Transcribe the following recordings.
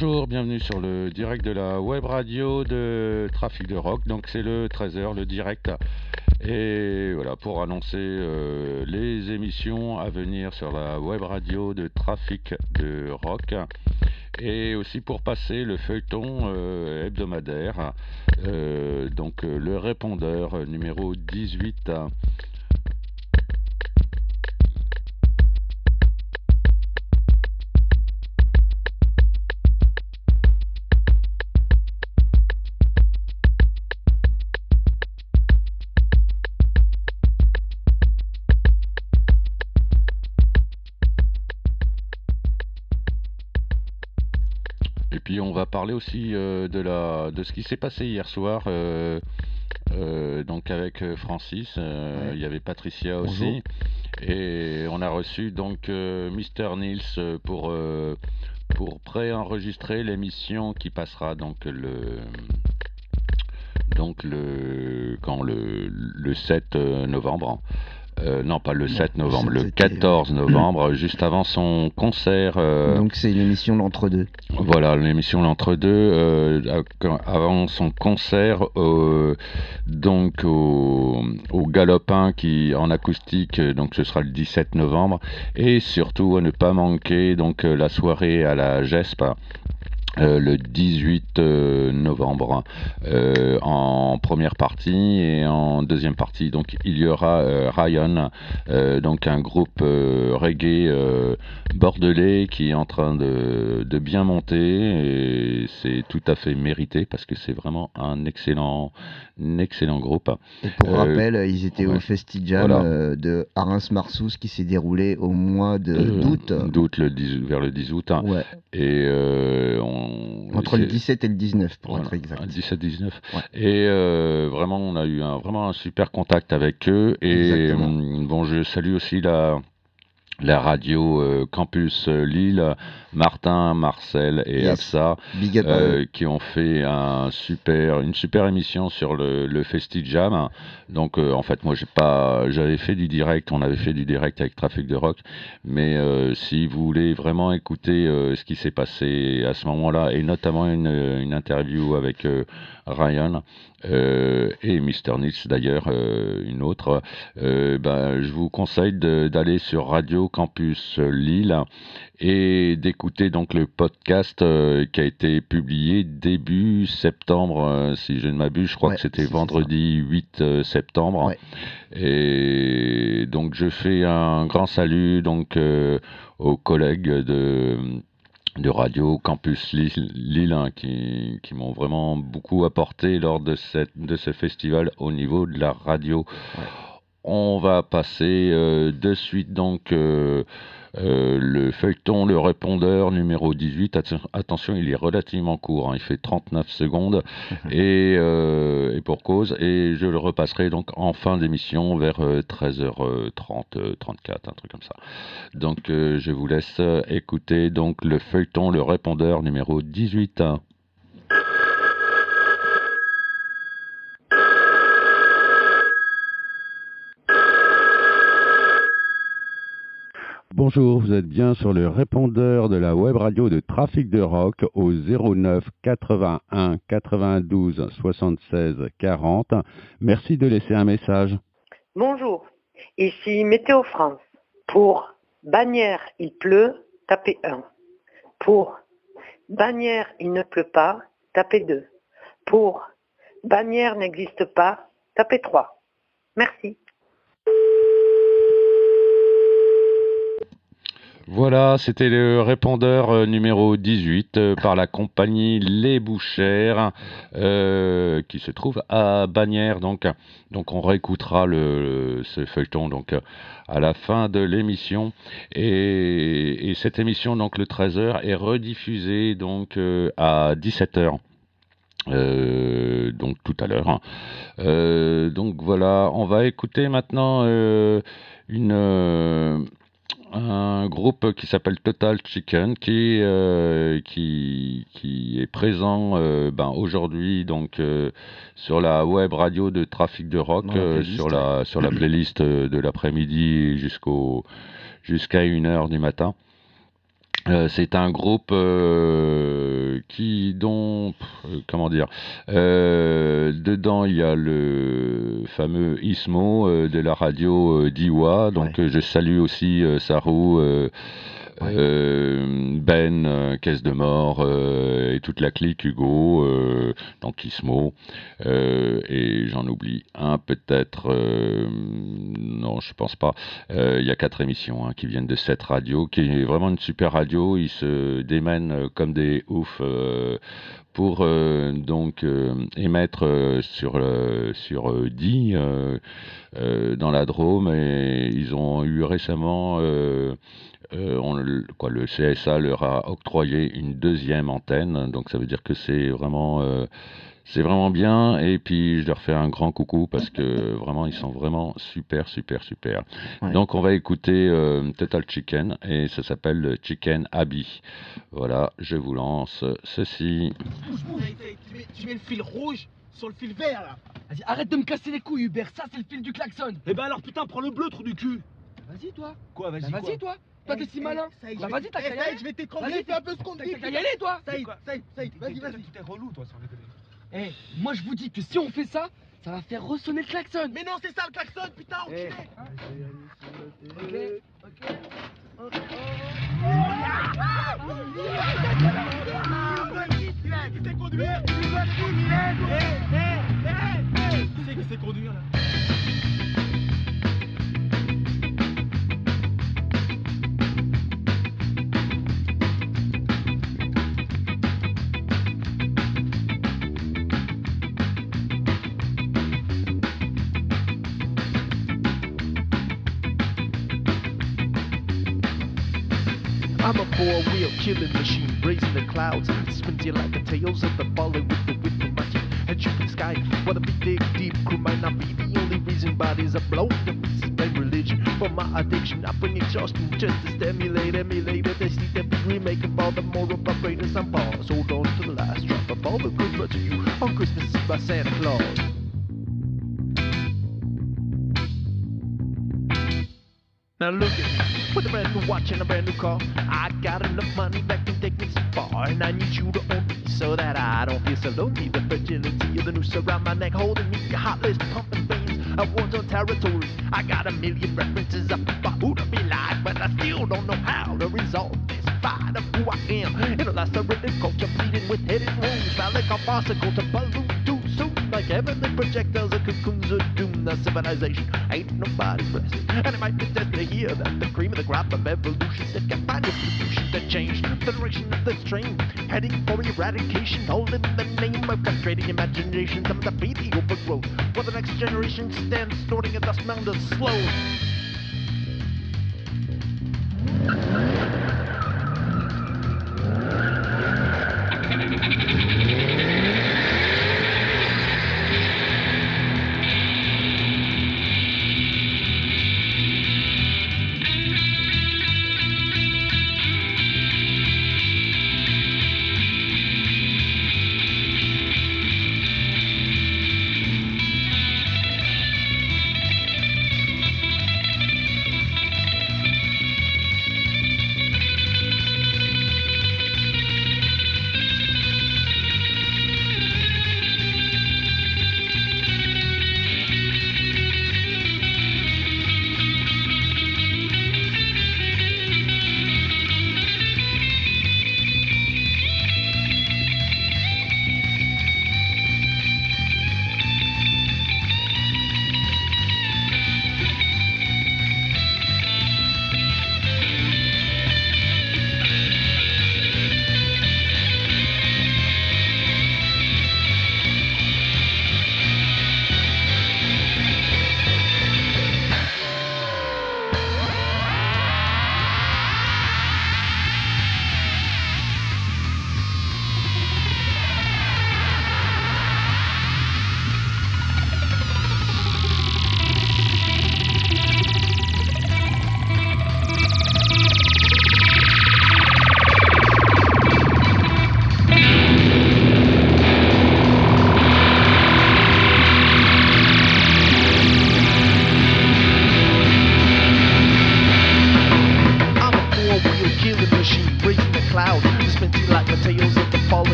Bonjour, bienvenue sur le direct de la web radio de Trafic de Rock. Donc c'est le 13h, le direct. Et voilà, pour annoncer les émissions à venir sur la web radio de Trafic de Rock. Et aussi pour passer le feuilleton hebdomadaire. Donc le répondeur numéro 18. Et puis on va parler aussi de ce qui s'est passé hier soir, donc avec Francis, Ouais. il y avait Patricia Bonjour. aussi, et on a reçu donc Mister Nils pour préenregistrer l'émission qui passera le 7 novembre. Non, pas le Non, 7 novembre, le le 7, 14 novembre, juste avant son concert. Donc c'est une émission d'entre-deux. Voilà, l'émission L'Entre-deux, avant son concert, donc au Galopin en acoustique, donc ce sera le 17 novembre, et surtout à ne pas manquer donc la soirée à la GESP. Le 18 novembre en première partie, et en deuxième partie donc il y aura Ryan, donc un groupe reggae bordelais qui est en train de bien monter, et c'est tout à fait mérité parce que c'est vraiment un excellent groupe. Et pour rappel, ils étaient ouais. au FestiJam Voilà. de Arins-Marsous qui s'est déroulé au mois d'août. Vers le 10 août. Ouais. Et Entre le 17 et le 19 pour voilà, être exact. 17-19. Ouais. Et vraiment, on a eu vraiment un super contact avec eux. Et Exactement. bon, je salue aussi la radio Campus Lille, Martin, Marcel et Yes. Afsa, Big up à eux. qui ont fait une super émission sur le FestiJam. Donc en fait, moi j'avais fait du direct, on avait fait du direct avec Trafic de Rock, mais si vous voulez vraiment écouter ce qui s'est passé à ce moment-là, et notamment une interview avec Ryan et Mister Nils d'ailleurs, une autre, je vous conseille d'aller sur Radio Campus Lille et d'écouter donc le podcast qui a été publié début septembre, si je ne m'abuse. Je crois que c'était vendredi 8 septembre. Ouais. Et donc je fais un grand salut donc aux collègues de Radio Campus Lille, hein, qui m'ont vraiment beaucoup apporté lors de ce festival au niveau de la radio. Ouais. On va passer de suite donc le feuilleton, le répondeur numéro 18. Attention, il est relativement court, hein, il fait 39 secondes et pour cause. Et je le repasserai donc en fin d'émission vers 13h30, 34, un truc comme ça. Donc je vous laisse écouter donc le feuilleton, le répondeur numéro 18. Bonjour, vous êtes bien sur le répondeur de la web radio de Trafic de Rock au 09 81 92 76 40. Merci de laisser un message. Bonjour, ici Météo France. Pour Bagnères, il pleut, tapez 1. Pour Bagnères, il ne pleut pas, tapez 2. Pour Bagnères n'existe pas, tapez 3. Merci. Voilà, c'était le répondeur numéro 18 par la compagnie Les Bouchères qui se trouve à Bagnères. Donc on réécoutera ce feuilleton donc à la fin de l'émission. Et cette émission, donc le 13h, est rediffusée donc à 17h. Donc tout à l'heure. Donc voilà, on va écouter maintenant un groupe qui s'appelle Total Chicken qui est présent aujourd'hui donc sur la web radio de Trafic de Rock, sur la playlist de l'après-midi jusqu'à 1h du matin. C'est un groupe comment dire, dedans il y a le fameux Ismo de la radio d'Iwa, donc Ouais. je salue aussi Sarou, Ouais. Ben, Caisse de Mort et toute la clique Hugo, donc Ismo, et j'en oublie un peut-être, non je pense pas. Il y a 4 émissions qui viennent de cette radio, qui est vraiment une super radio. Ils se démènent comme des oufs pour émettre sur 10 dans la Drôme, et ils ont eu récemment le CSA leur a octroyé une deuxième antenne, donc ça veut dire que c'est vraiment bien, et puis je leur fais un grand coucou parce que vraiment ils sont vraiment super super super. Ouais. Donc on va écouter Total Chicken et ça s'appelle Chicken Abby. Voilà, je vous lance ceci. Tu mets le fil rouge sur le fil vert là. Vas-y, arrête de me casser les couilles, Hubert, ça c'est le fil du klaxon. Eh ben alors putain, prends le bleu, trou du cul. Vas-y, toi. Quoi, vas-y, Bah, vas-y, toi. Toi, t'es si malin. Saïd, Bah, vas-y, t'as qu'à y aller. je vais t'étrangler, Vas-y, fais un peu ce qu'on te dit. T'as qu'à y aller, toi. Saïd, vas-y, vas-y. Tout est relou, toi, sans déconner. Eh, moi je vous dis que si on fait ça, ça va faire ressonner le klaxon. Mais non, c'est ça le klaxon, putain, enculé. Ok. Qui sait conduire? Qui c'est qui sait conduire là? I'm a four-wheel killing machine, raising the clouds, spins you like the tails of the baller with the whip of my teeth. And shoot the sky, wanna be dig deep, crew might not be the only reason bodies are blown. The reason my religion, for my addiction, I bring exhaustion just to stimulate, emulate it. They see the big remake of all the moral vibrators and bars. Hold on to the last drop of all the good brought to you on Christmas Eve by Santa Claus. Now look at me, with a brand new watch and a brand new car. I got enough money that can take me so far, and I need you to own me so that I don't feel so lonely. The fragility of the noose around my neck holding me, your heart is pumping veins of war-zone territory. I got a million references up about who to be like, but I still don't know how to resolve this fight of who I am. In a lacerated culture, bleeding with hidden wounds, phallic or farcical to balloon too soon, like heavenly projectiles or cocoons of doom. The civilization ain't nobody blessed, and it might be dead to hear that the cream of the crop of evolution still can find a solution to change the direction of this train, heading for eradication, all in the name of castrating imagination. Some of the baby overgrowth, while the next generation stands snorting a dust mound of slow.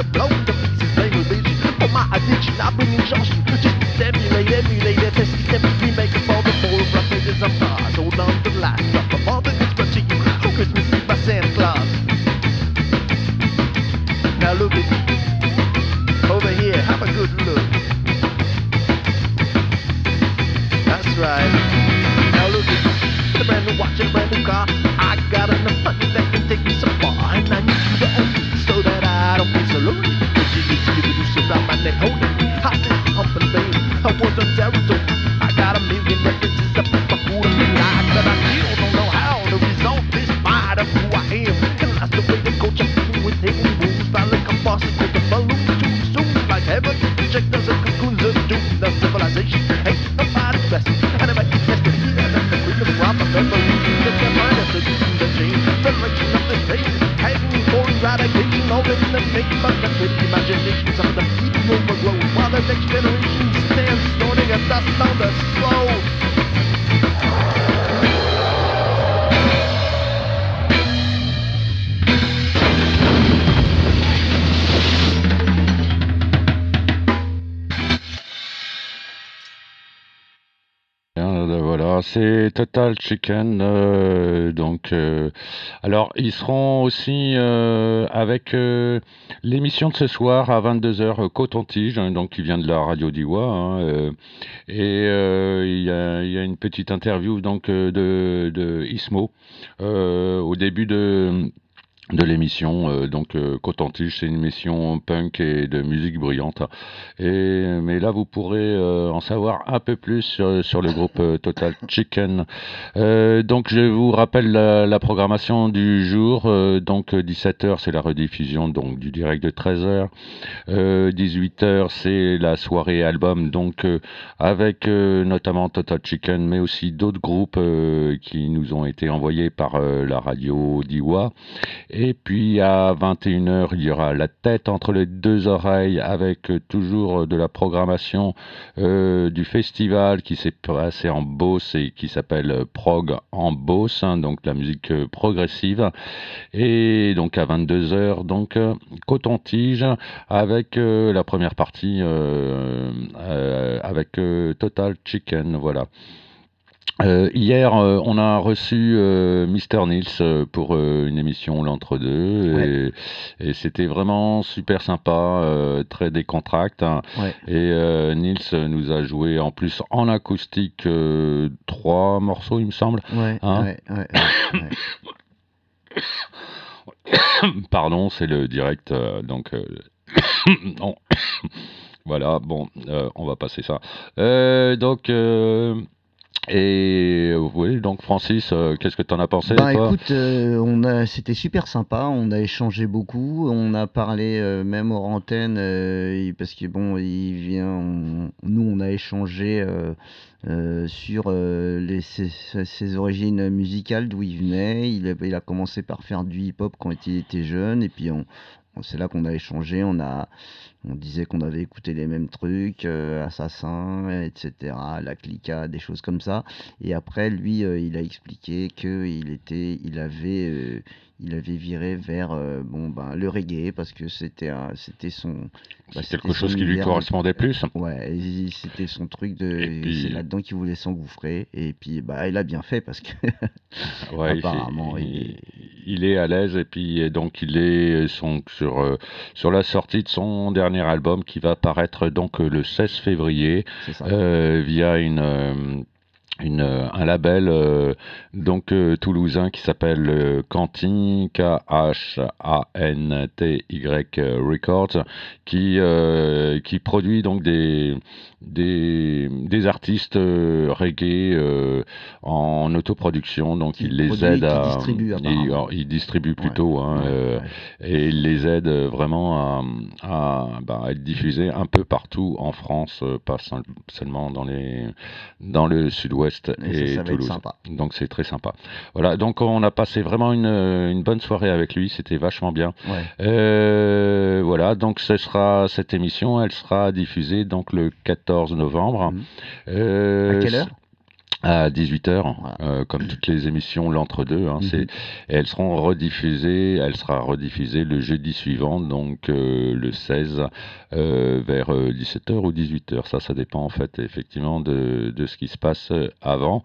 to blow the pieces they religion. For my addiction, I bring exhaustion. Just to emulate their testy steps. We make it for the poor pages of stars. Hold on to the last drop of all that is brought to you for Christmas Eve by Santa Claus. Now look at me. Over here, have a good look. That's right. Now look at me. A brand new watch and a brand new car. I got enough money that can take me so far. And I need you to own me so that I don't feel so lonely. But you need to produce around my neck holding me. Hot and pumping, baby. I was on territory. I got a million references up in my food and life. But I still don't know how to resolve this fight of who I am. And that's the way they coach up with hidden rules. By like a boss and the balloon too soon. Like heaven, check those cocoons of doom. The civilization ain't nobody blessing. And I might be tested here. That's the freedom of a memory. Just a mind of the using the chain. Federation of the state. Hiding for eradication. All in the name of the pretty imagination. Some of them keep overgrown. While the next generation stands snorting a dust on the slow. Voilà, c'est Total Chicken. Alors, ils seront aussi avec l'émission de ce soir à 22h, Coton-Tige, hein, donc qui vient de la radio d'Iwa. Hein, il y a une petite interview donc de Ismo au début de l'émission. Coton-Tige, c'est une émission punk et de musique bruyante. Mais là, vous pourrez en savoir un peu plus sur le groupe Total Chicken. Donc, je vous rappelle la programmation du jour. 17h, c'est la rediffusion donc du direct de 13h. 18h, c'est la soirée album, avec notamment Total Chicken, mais aussi d'autres groupes qui nous ont été envoyés par la radio d'Iwa. Et puis à 21h, il y aura La tête entre les deux oreilles avec toujours de la programmation du festival qui s'est passé en Beauce et qui s'appelle Prog en Beauce, hein, donc la musique progressive. Et donc à 22h, Coton-Tige avec la première partie avec Total Chicken, voilà. Hier, on a reçu Mr. Nils pour une émission l'entre-deux, Ouais. et c'était vraiment super sympa, très décontracté, hein. Ouais. Et Nils nous a joué en plus en acoustique 3 morceaux, il me semble. Ouais, Hein. ouais. Pardon, c'est le direct, non. Voilà, bon, on va passer ça. Oui, donc Francis, qu'est-ce que t'en as pensé, Bah toi? écoute, c'était super sympa, on a échangé beaucoup, on a parlé même hors antenne, parce que bon, nous on a échangé sur ses origines musicales, d'où il venait. Il a commencé par faire du hip-hop quand il était jeune, et puis c'est là qu'on a échangé, on disait qu'on avait écouté les mêmes trucs, Assassin, etc., La Clica, des choses comme ça. Et après, lui, il a expliqué il avait viré vers le reggae parce que c'était son. C'est quelque chose qui lui correspondait plus. Ouais, c'était son truc Et puis- c'est là-dedans qu'il voulait s'engouffrer. Et puis, il a bien fait parce que. Ouais, Apparemment, il est à l'aise, et puis donc il est sur la sortie de son dernier album qui va paraître donc le 16 février C'est ça. via un label toulousain qui s'appelle Canty, K-H-A-N-T-Y Records, qui produit donc des artistes reggae en autoproduction, donc Qui il les produit, aide qui à distribue, apparemment. il distribue plutôt, Ouais, hein, ouais. et il les aide vraiment à être diffusés un peu partout en France, pas seulement dans le sud-ouest Et et ça va être Toulouse. sympa. Donc c'est très sympa. Voilà, donc on a passé vraiment une bonne soirée avec lui, c'était vachement bien. Ouais. Voilà, donc cette émission, elle sera diffusée donc le 14 novembre. À quelle heure? à 18h, Voilà. comme toutes les émissions, l'entre-deux, hein, Mhm. et elles seront rediffusées, elle sera rediffusée le jeudi suivant, donc le 16, vers 17h ou 18h. Ça dépend en fait effectivement de ce qui se passe avant.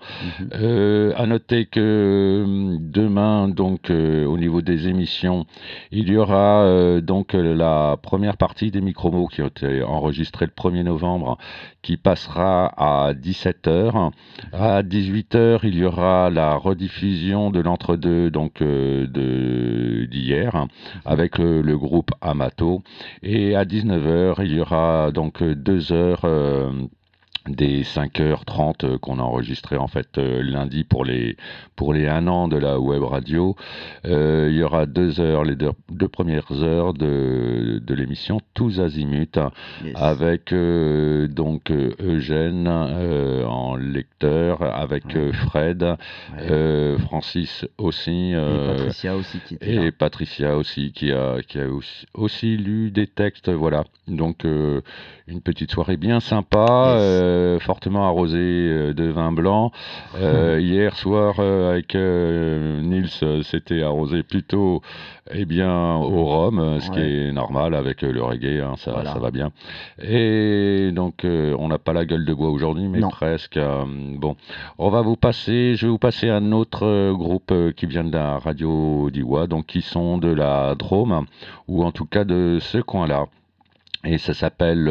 Mhm. À noter que demain, donc au niveau des émissions, il y aura donc la première partie des micro-mots qui ont été enregistrés le 1er novembre, qui passera à 17h. À 18h, il y aura la rediffusion de l'entre-deux donc d'hier avec le groupe Amato. Et à 19h, il y aura donc 2 heures des 5h30 qu'on a enregistré en fait lundi pour les 1 an de la web radio. Il y aura 2 heures, les deux premières heures de l'émission Tous Azimuts Yes. avec donc Eugène en lecteur, avec Ouais. Fred, Ouais. Francis aussi, Et Patricia aussi qui était là. et Patricia aussi qui a aussi lu des textes, voilà. Donc une petite soirée bien sympa, Yes. fortement arrosée de vin blanc. Hier soir avec Nils, c'était arrosé plutôt bien au rhum, ce qui Ouais. est normal avec le reggae, hein, ça Voilà. va bien. Et donc on n'a pas la gueule de bois aujourd'hui, mais Non. presque. Bon, je vais vous passer un autre groupe qui vient de la radio d'Iwa, donc qui sont de la Drôme, ou en tout cas de ce coin-là. Et ça s'appelle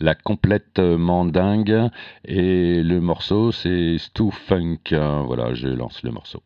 La Complète Mandingue, et le morceau c'est Stu Funk. Voilà, je lance le morceau.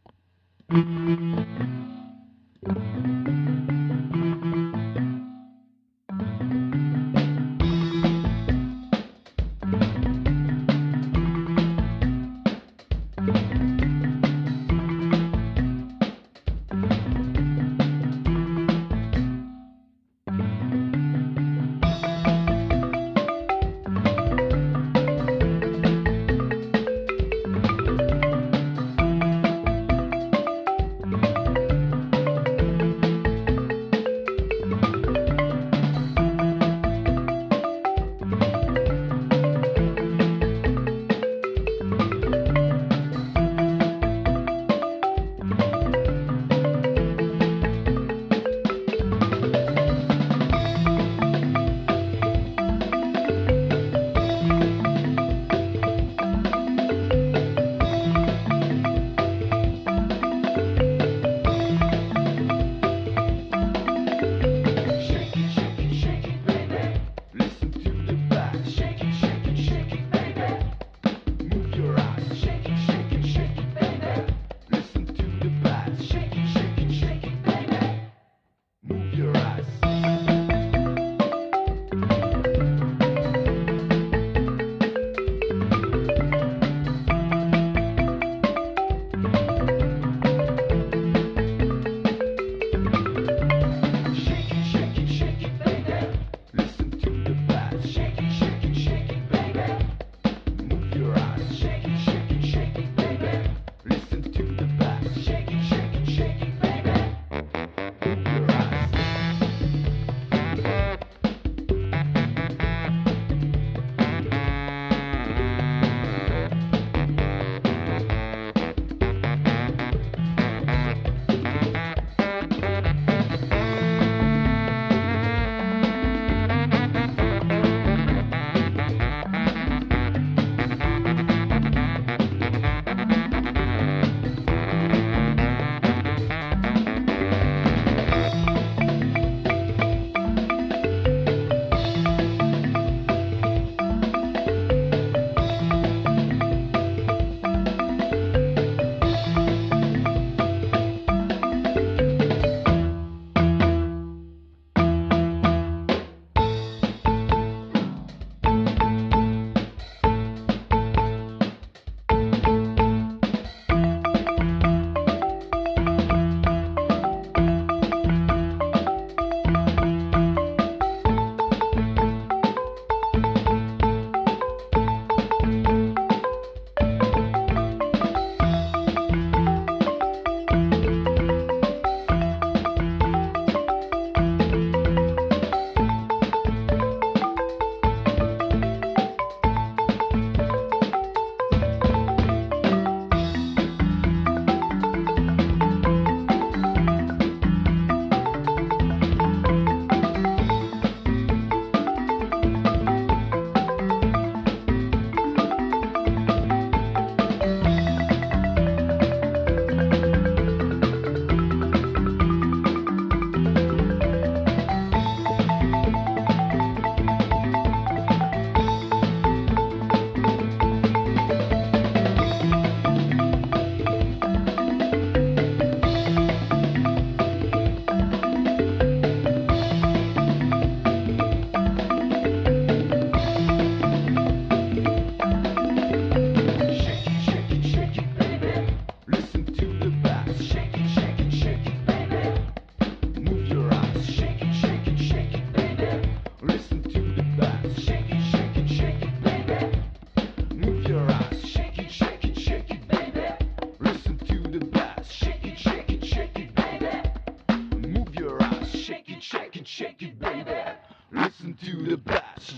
to the bass.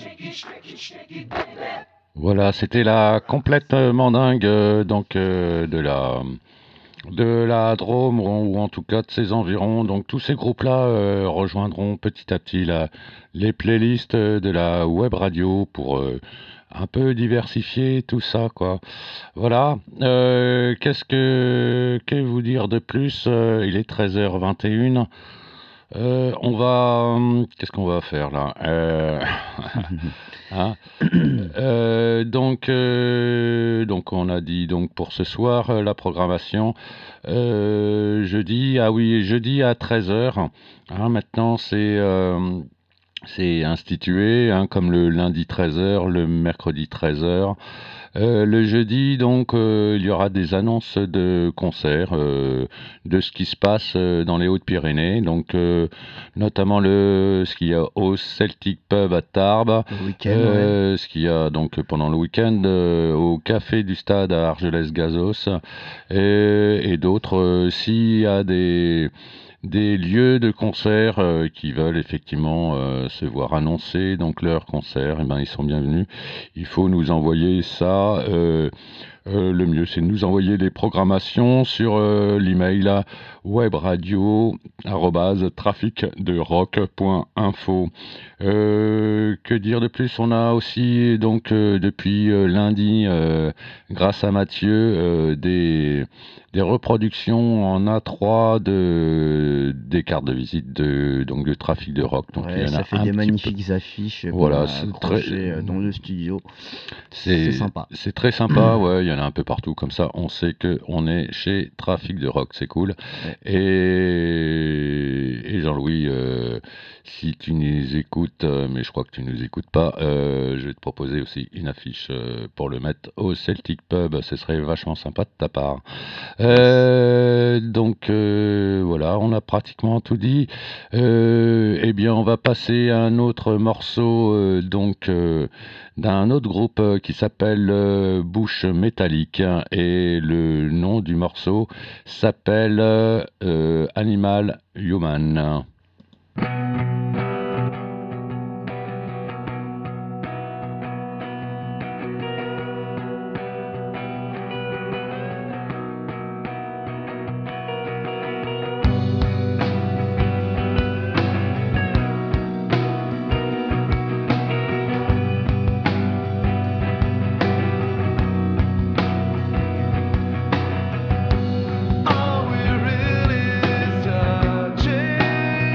Voilà, c'était la complète mandingue de la Drôme ou en tout cas de ses environs. Donc tous ces groupes-là rejoindront petit à petit les playlists de la web radio pour un peu diversifier tout ça, quoi. Voilà. Que vous dire de plus? Il est 13h21. Qu'est-ce qu'on va faire là? Hein. Donc on a dit donc pour ce soir la programmation jeudi à 13h. Maintenant c'est institué comme le lundi 13h, le mercredi 13h. Le jeudi, donc, il y aura des annonces de concerts, de ce qui se passe dans les Hautes-Pyrénées, donc notamment ce qu'il y a au Celtic Pub à Tarbes, Le week-end, ce qu'il y a donc pendant le week-end au Café du Stade à Argelès-Gazos, et d'autres. S'il y a des lieux de concert qui veulent effectivement se voir annoncer donc leurs concerts, eh ben, ils sont bienvenus. Il faut nous envoyer ça. Le mieux, c'est de nous envoyer les programmations sur l'email webradio@traficderock.info. Que dire de plus? On a aussi donc depuis lundi, grâce à Mathieu, des reproductions en A3 des cartes de visite donc de Trafic de Rock. Donc il y en a ça fait un des petit magnifiques affiches qu'on Voilà, a c'est accrochées dans le studio. C'est sympa. C'est très sympa, ouais, il y en a un peu partout, comme ça on sait qu'on est chez Trafic de Rock, c'est cool. Ouais. Et Jean-Louis, si tu nous écoutes, mais je crois que tu nous écoutes pas, je vais te proposer aussi une affiche pour le mettre au Celtic Pub, ce serait vachement sympa de ta part. Voilà, on a pratiquement tout dit. Eh bien, on va passer à un autre morceau d'un autre groupe qui s'appelle Bouche Métallique, et le nom du morceau s'appelle Animal Human. Are we really touching?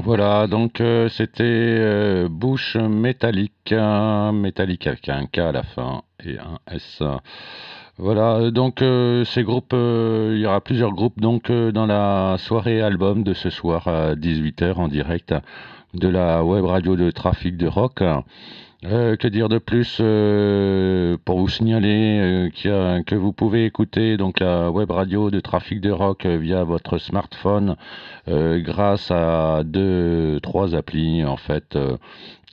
Voilà, donc c'était Bush Metallica, Metallica avec un K à la fin et un S. Voilà, donc ces groupes, il y aura plusieurs groupes donc dans la soirée album de ce soir à 18h en direct de la web radio de Trafic de Rock. Que dire de plus pour vous signaler que vous pouvez écouter donc la web radio de Trafic de Rock via votre smartphone grâce à trois applis en fait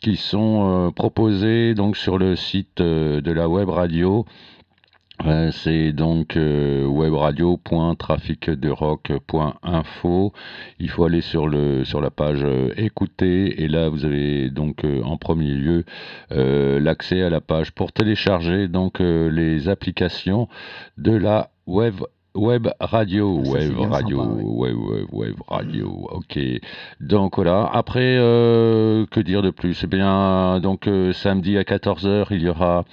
qui sont proposées donc sur le site de la web radio. C'est donc webradio.traficderock.info. Il faut aller sur la page écouter et là vous avez donc en premier lieu l'accès à la page pour télécharger donc les applications de la web radio, Ça, c'est bien sympa, ouais. web radio, ok. Donc voilà, après, que dire de plus? Eh bien, donc samedi à 14h, il y aura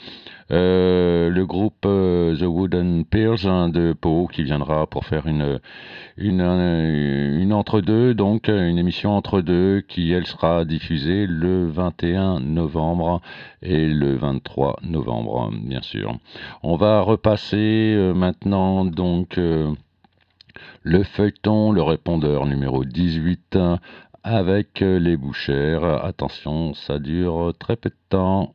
le groupe The Wooden Peers de Pau qui viendra pour faire une entre-deux, donc une émission entre-deux qui, elle, sera diffusée le 21 novembre et le 23 novembre, bien sûr. On va repasser maintenant donc le feuilleton, le répondeur numéro 18 avec les Bouchères. Attention, ça dure très peu de temps.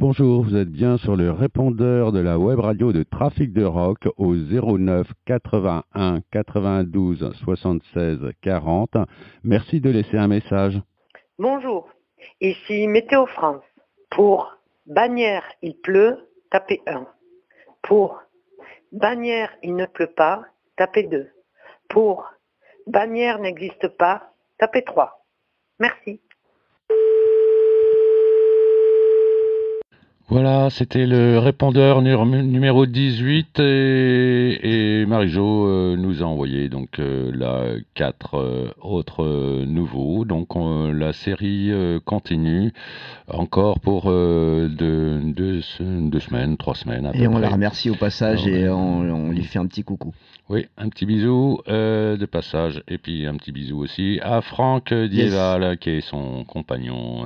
Bonjour, vous êtes bien sur le répondeur de la web radio de Trafic de Rock au 09 81 92 76 40. Merci de laisser un message. Bonjour, ici Météo France. Pour Bagnères, il pleut, tapez 1. Pour Bagnères, il ne pleut pas, tapez 2. Pour Bagnères n'existe pas, tapez 3. Merci. Voilà, c'était le répondeur numéro 18 et Marie-Jo nous a envoyé donc là 4 autres nouveaux. Donc la série continue encore pour deux semaines, 3 semaines à peu Et on près. la remercie au passage Alors, et on lui fait un petit coucou. Oui, un petit bisou de passage et puis un petit bisou aussi à Franck Dieval qui est son compagnon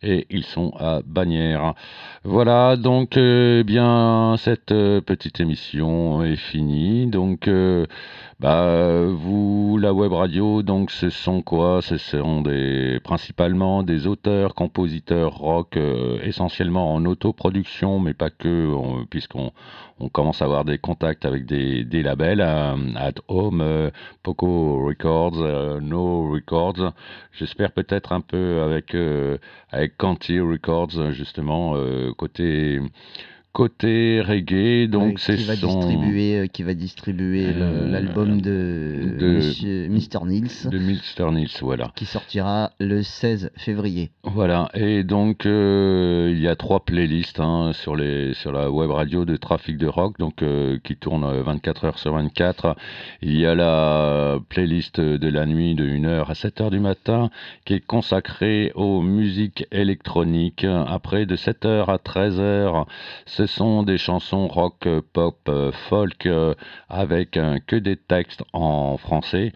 et ils sont à Bagnères. Voilà, donc bien cette petite émission est finie. Donc vous, la web radio, donc ce sont quoi? Ce sont principalement des auteurs, compositeurs rock, essentiellement en autoproduction, mais pas que, puisqu'on commence à avoir des contacts avec des labels, At Home, Poco Records, No Records. J'espère peut-être un peu avec Canty Records, justement, côté reggae. Donc qui va distribuer l'album de Mr. Nils. De Mr. Nils, voilà. Qui sortira le 16 février. Voilà, et donc il y a 3 playlists sur la web radio de Trafic de Rock, donc qui tournent 24 heures sur 24. Il y a la playlist de la nuit de 1h à 7h du matin qui est consacrée aux musiques électroniques. Après, de 7h à 13h, ce sont des chansons rock, pop, folk avec que des textes en français.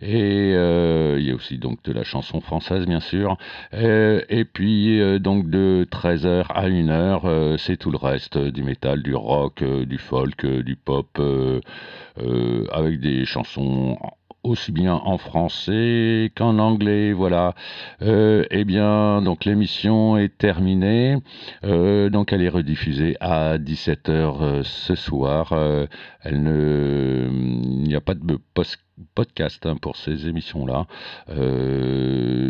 Et il y a aussi donc de la chanson française, bien sûr. Et puis, donc, de 13h à 1h, c'est tout le reste, du métal, du rock, du folk, du pop, avec des chansons aussi bien en français qu'en anglais, voilà. Eh bien, donc l'émission est terminée, donc elle est rediffusée à 17h ce soir. Il n'y a pas de podcast pour ces émissions-là.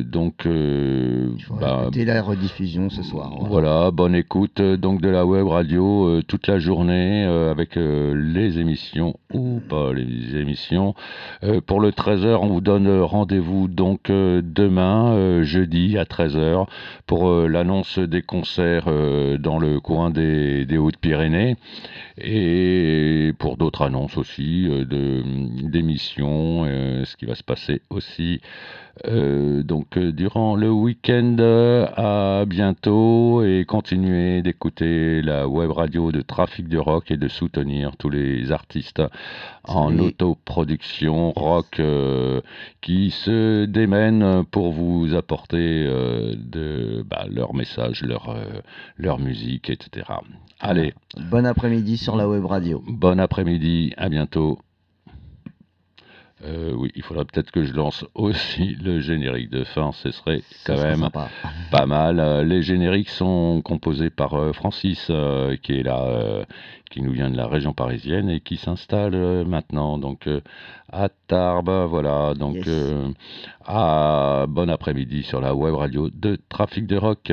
Donc, écoutez la rediffusion ce soir. Voilà, bonne écoute donc de la web radio toute la journée avec les émissions ou pas les émissions. Pour le 13h, on vous donne rendez-vous donc demain, jeudi à 13h, pour l'annonce des concerts dans le coin des Hautes-Pyrénées et pour d'autres annonces aussi d'émissions programmation, ce qui va se passer aussi durant le week-end. À bientôt et continuez d'écouter la web radio de Trafic de Rock et de soutenir tous les artistes en Et autoproduction rock qui se démènent pour vous apporter leur message, leur musique, etc. voilà. Allez, Bon après-midi sur la web radio. bon après-midi, à bientôt. Oui, il faudra peut-être que je lance aussi le générique de fin, ce serait Ça quand sera même sympa. pas mal. Les génériques sont composés par Francis, qui est là, qui nous vient de la région parisienne et qui s'installe maintenant donc à Tarbes. Voilà, donc Yes. bon après-midi sur la web radio de Trafic de Rock.